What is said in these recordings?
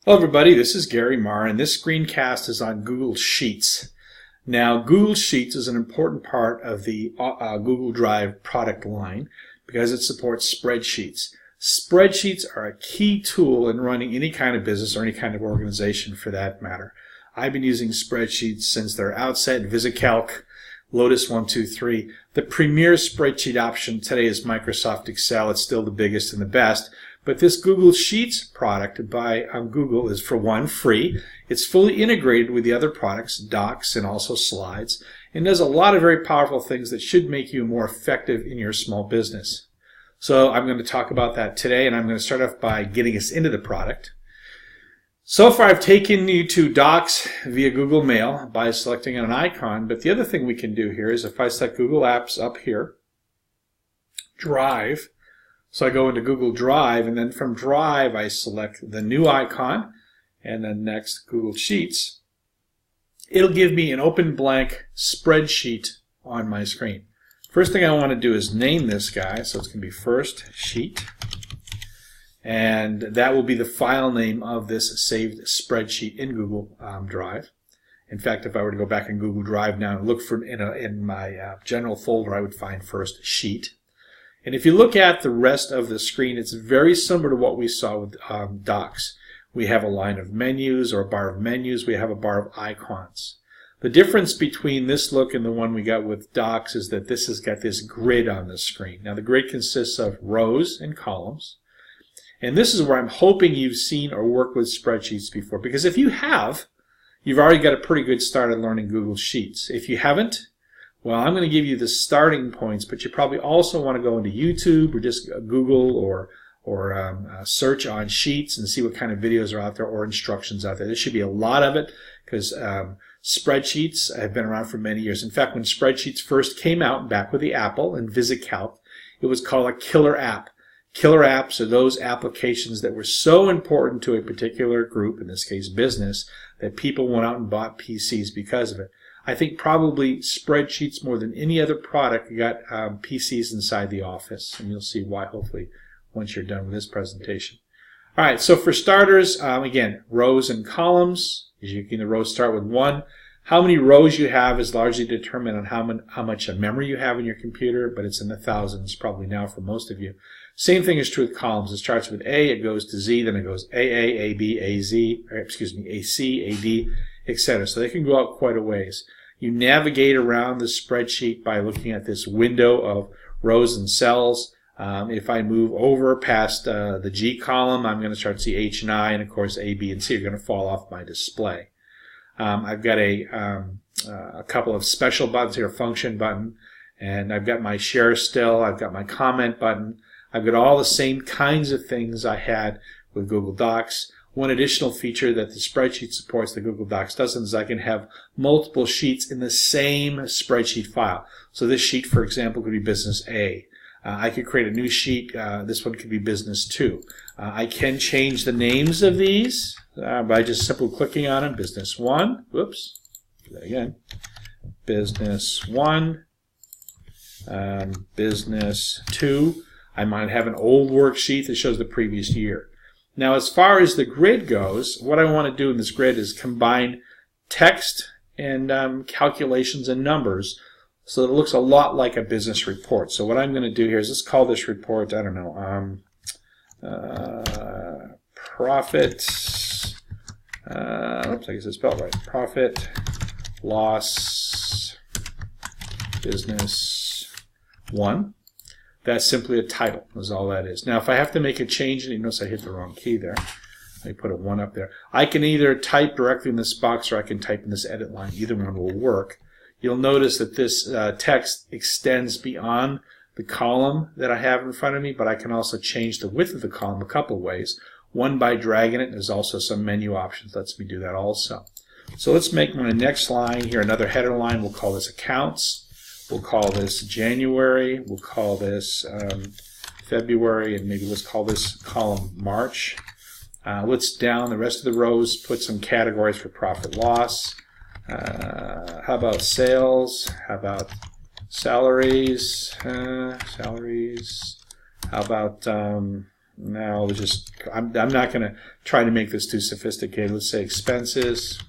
Hello everybody, this is Gary Marr, and this screencast is on Google Sheets. Now, Google Sheets is an important part of the Google Drive product line because it supports spreadsheets. Spreadsheets are a key tool in running any kind of business or any kind of organization for that matter. I've been using spreadsheets since their outset, VisiCalc, Lotus 123. The premier spreadsheet option today is Microsoft Excel. It's still the biggest and the best. But this Google Sheets product by Google is, for one, free. It's fully integrated with the other products, Docs and also Slides, and does a lot of very powerful things that should make you more effective in your small business. So I'm going to talk about that today, and I'm going to start off by getting us into the product. So far, I've taken you to Docs via Google Mail by selecting an icon, but the other thing we can do here is if I select Google Apps up here, Drive, so I go into Google Drive, and then from Drive I select the new icon, and then next Google Sheets. It'll give me an open blank spreadsheet on my screen. First thing I want to do is name this guy, so it's going to be First Sheet, and that will be the file name of this saved spreadsheet in Google Drive. In fact, if I were to go back in Google Drive now and look for in my general folder, I would find First Sheet. And if you look at the rest of the screen, it's very similar to what we saw with Docs. We have a line of menus or a bar of menus. We have a bar of icons. The difference between this look and the one we got with Docs is that this has got this grid on the screen. Now, the grid consists of rows and columns. And this is where I'm hoping you've seen or worked with spreadsheets before. Because if you have, you've already got a pretty good start at learning Google Sheets. If you haven't, well, I'm going to give you the starting points, but you probably also want to go into YouTube or just Google or search on Sheets and see what kind of videos are out there or instructions out there. There should be a lot of it because spreadsheets have been around for many years. In fact, when spreadsheets first came out back with the Apple and VisiCalc, it was called a killer app. Killer apps are those applications that were so important to a particular group, in this case business, that people went out and bought PCs because of it. I think probably spreadsheets more than any other product got PCs inside the office, and you'll see why hopefully once you're done with this presentation. All right, so for starters, again, rows and columns. As you can, the rows start with 1. How many rows you have is largely determined on how much memory you have in your computer, but it's in the thousands probably now for most of you. Same thing is true with columns. It starts with A, it goes to Z, then it goes AA, AB, AZ, or excuse me, AC, AD, etc. So they can go out quite a ways. You navigate around the spreadsheet by looking at this window of rows and cells. If I move over past the G column, I'm going to start to see H and I, and of course A, B, and C are going to fall off my display. I've got a couple of special buttons here, function button, and I've got my share still, I've got my comment button. I've got all the same kinds of things I had with Google Docs. One additional feature that the spreadsheet supports that Google Docs doesn't is I can have multiple sheets in the same spreadsheet file. So this sheet, for example, could be Business A. I could create a new sheet. This one could be Business 2. I can change the names of these by just simply clicking on them. Business 1. Whoops. Do that again. Business 1. Business 2. I might have an old worksheet that shows the previous year. Now, as far as the grid goes, what I want to do in this grid is combine text and calculations and numbers so that it looks a lot like a business report. So what I'm going to do here is let's call this report, I don't know, profit, oops, I guess it's spelled right, profit, loss, business 1. That's simply a title, is all that is. Now, if I have to make a change, and you notice I hit the wrong key there. I put a 1 up there. I can either type directly in this box or I can type in this edit line. Either one will work. You'll notice that this text extends beyond the column that I have in front of me, but I can also change the width of the column a couple ways. One by dragging it. There's also some menu options that lets me do that also. So let's make my next line here another header line. We'll call this Accounts. We'll call this January, we'll call this February, and maybe let's call this column March. Let's down the rest of the rows, put some categories for profit loss. How about sales? How about salaries? How about Now I'm not going to try to make this too sophisticated. Let's say expenses,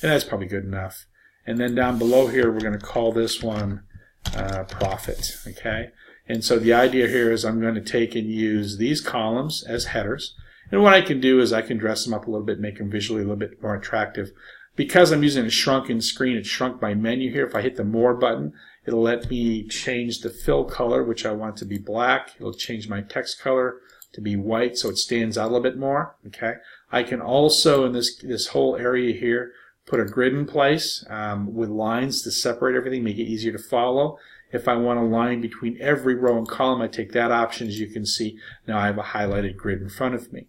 and that's probably good enough. And then down below here, we're going to call this one profit. Okay. And so the idea here is I'm going to take and use these columns as headers. And what I can do is I can dress them up a little bit, make them visually a little bit more attractive. Because I'm using a shrunken screen, it shrunk my menu here. If I hit the More button, it'll let me change the fill color, which I want to be black. It'll change my text color to be white so it stands out a little bit more. Okay. I can also, in this whole area here, put a grid in place with lines to separate everything, make it easier to follow. If I want a line between every row and column, I take that option. As you can see, now I have a highlighted grid in front of me.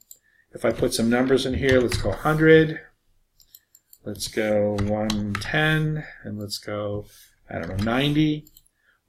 If I put some numbers in here, let's go 100, let's go 110, and let's go, I don't know, 90.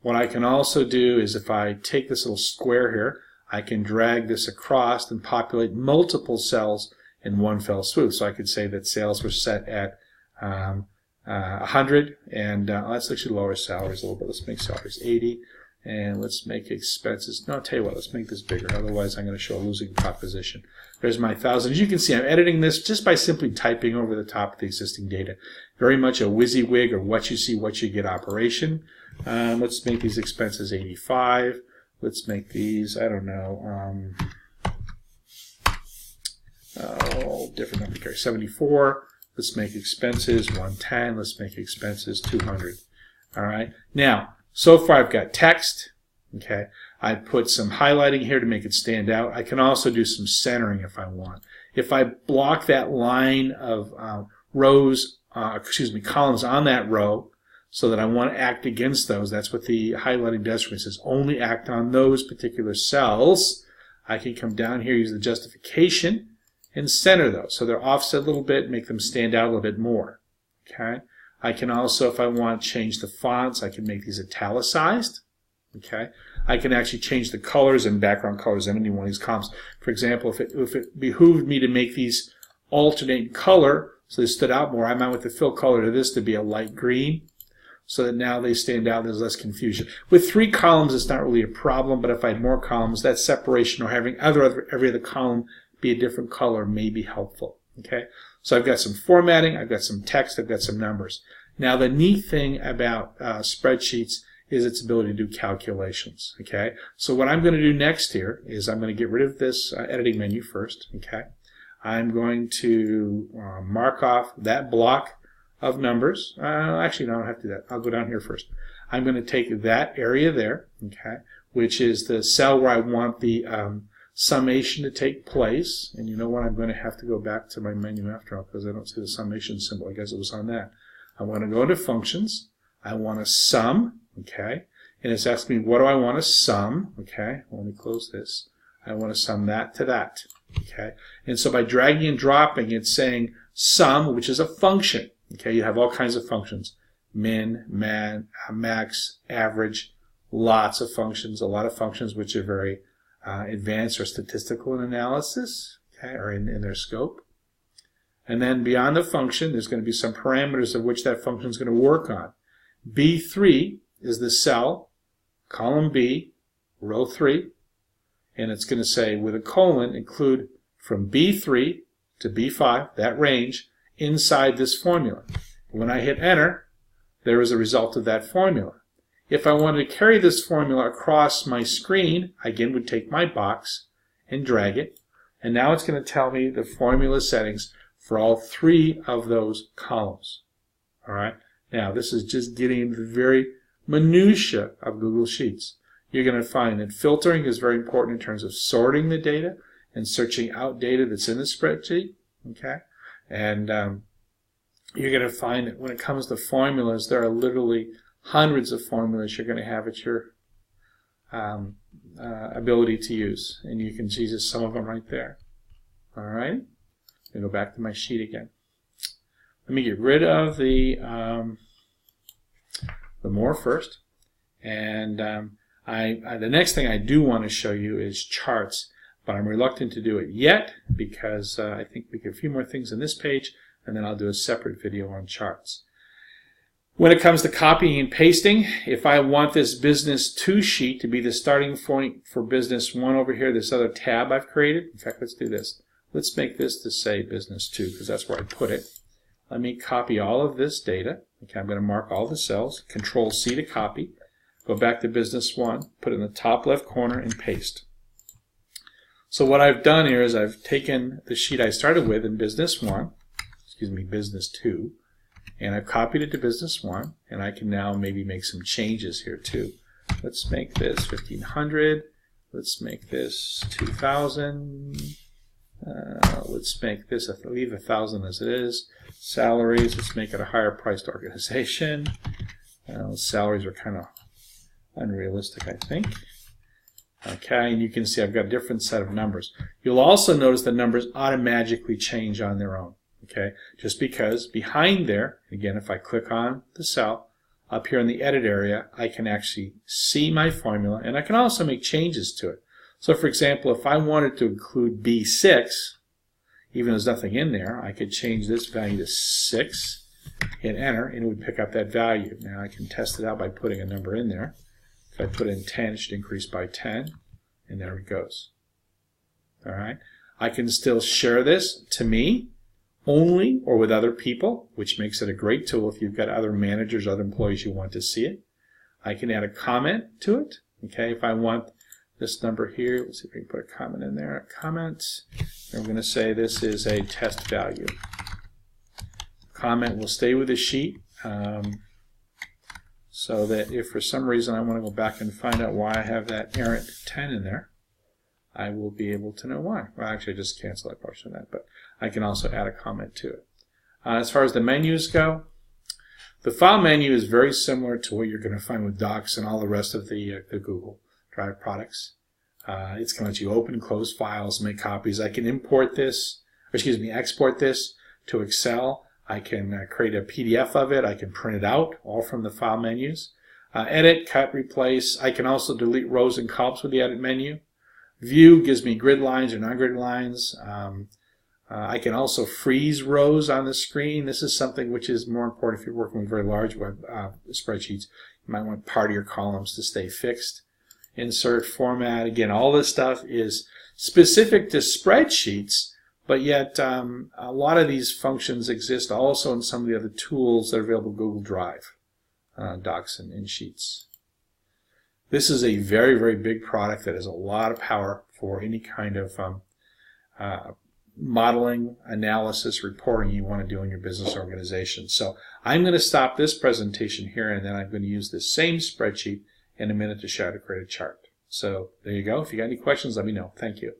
What I can also do is if I take this little square here, I can drag this across and populate multiple cells in one fell swoop. So I could say that sales were set at 100, and let's actually lower salaries a little bit. Let's make salaries 80, and let's make expenses. No, I'll tell you what, let's make this bigger. Otherwise, I'm going to show a losing proposition. There's my 1,000. As you can see, I'm editing this just by simply typing over the top of the existing data. Very much a WYSIWYG or what you see, what you get operation. Let's make these expenses 85. Let's make these, I don't know, different number carry 74. Let's make expenses 110. Let's make expenses 200. All right. Now, so far I've got text. Okay. I put some highlighting here to make it stand out. I can also do some centering if I want. If I block that line of columns on that row so that I want to act against those, that's what the highlighting does for me. It says only act on those particular cells. I can come down here, use the justification, and center those. So they're offset a little bit, make them stand out a little bit more. Okay. I can also, if I want to change the fonts, I can make these italicized. Okay. I can actually change the colors and background colors in any one of these columns. For example, if it behooved me to make these alternate color so they stood out more, I might want the fill color to this to be a light green so that now they stand out, there's less confusion. With 3 columns, it's not really a problem, but if I had more columns, that separation or having every other column be a different color may be helpful. Okay, so I've got some formatting, I've got some text, I've got some numbers. Now the neat thing about spreadsheets is its ability to do calculations. Okay, so what I'm going to do next here is I'm going to get rid of this editing menu first. Okay, I'm going to mark off that block of numbers. Actually, no, I don't have to do that. I'll go down here first. I'm going to take that area there, okay, which is the cell where I want the summation to take place. And you know what? I'm going to have to go back to my menu after all because I don't see the summation symbol. I guess it was on that. I want to go to functions. I want to sum, okay, and it's asking me what do I want to sum, okay. Let me close this. I want to sum that to that, okay. And so by dragging and dropping, it's saying sum, which is a function. Okay, you have all kinds of functions: min, max, average, lots of functions, a lot of functions which are very advanced or statistical in analysis, okay, or in their scope. And then beyond the function, there's going to be some parameters of which that function is going to work on. B3 is the cell, column B, row 3, and it's going to say with a colon include from B3 to B5, that range, inside this formula. When I hit enter, there is a result of that formula. If I wanted to carry this formula across my screen, I again would take my box and drag it, and now it's going to tell me the formula settings for all 3 of those columns. All right. Now this is just getting the very minutia of Google Sheets. You're going to find that filtering is very important in terms of sorting the data and searching out data that's in the spreadsheet. Okay. And you're going to find that when it comes to formulas, there are literally hundreds of formulas you're going to have at your ability to use. And you can see just some of them right there. All right. I'm going to go back to my sheet again. Let me get rid of the more first. And the next thing I do want to show you is charts. But I'm reluctant to do it yet because I think we get a few more things on this page, and then I'll do a separate video on charts. When it comes to copying and pasting, if I want this Business 2 sheet to be the starting point for Business 1 over here, this other tab I've created, in fact, let's do this. Let's make this to say Business 2 because that's where I put it. Let me copy all of this data. Okay, I'm going to mark all the cells, Control C to copy, go back to Business 1, put it in the top left corner and paste. So what I've done here is I've taken the sheet I started with in Business 1, Business 2, and I've copied it to Business 1, and I can now maybe make some changes here too. Let's make this 1500. Let's make this 2000. Let's make this, leave 1,000 as it is. Salaries, let's make it a higher priced organization. Salaries are kind of unrealistic, I think. Okay, and you can see I've got a different set of numbers. You'll also notice the numbers automatically change on their own. Okay, just because behind there, again, if I click on the cell, up here in the edit area, I can actually see my formula, and I can also make changes to it. So for example, if I wanted to include B6, even though there's nothing in there, I could change this value to 6, hit enter, and it would pick up that value. Now I can test it out by putting a number in there. If I put in 10, it should increase by 10, and there it goes. All right. I can still share this to me only or with other people, which makes it a great tool if you've got other managers, other employees you want to see it. I can add a comment to it. Okay, if I want this number here, let's see if we can put a comment in there. A comment, and we're going to say this is a test value. Comment will stay with the sheet so that if for some reason I want to go back and find out why I have that errant 10 in there, I will be able to know why. Well, actually, I just cancel that portion of that, but I can also add a comment to it. As far as the menus go, the file menu is very similar to what you're going to find with Docs and all the rest of the Google Drive products. It's going to let you open, close files, make copies. I can export this to Excel. I can create a PDF of it. I can print it out, all from the file menus. Edit, cut, replace. I can also delete rows and columns with the edit menu. View gives me grid lines or non-grid lines. I can also freeze rows on the screen. This is something which is more important if you're working with very large web spreadsheets. You might want part of your columns to stay fixed. Insert, format. Again, all this stuff is specific to spreadsheets, but yet a lot of these functions exist also in some of the other tools that are available in Google Drive, Docs and Sheets. This is a very, very big product that has a lot of power for any kind of modeling, analysis, reporting you want to do in your business organization. So I'm going to stop this presentation here, and then I'm going to use this same spreadsheet in a minute to show how to create a chart. So there you go. If you got any questions, let me know. Thank you.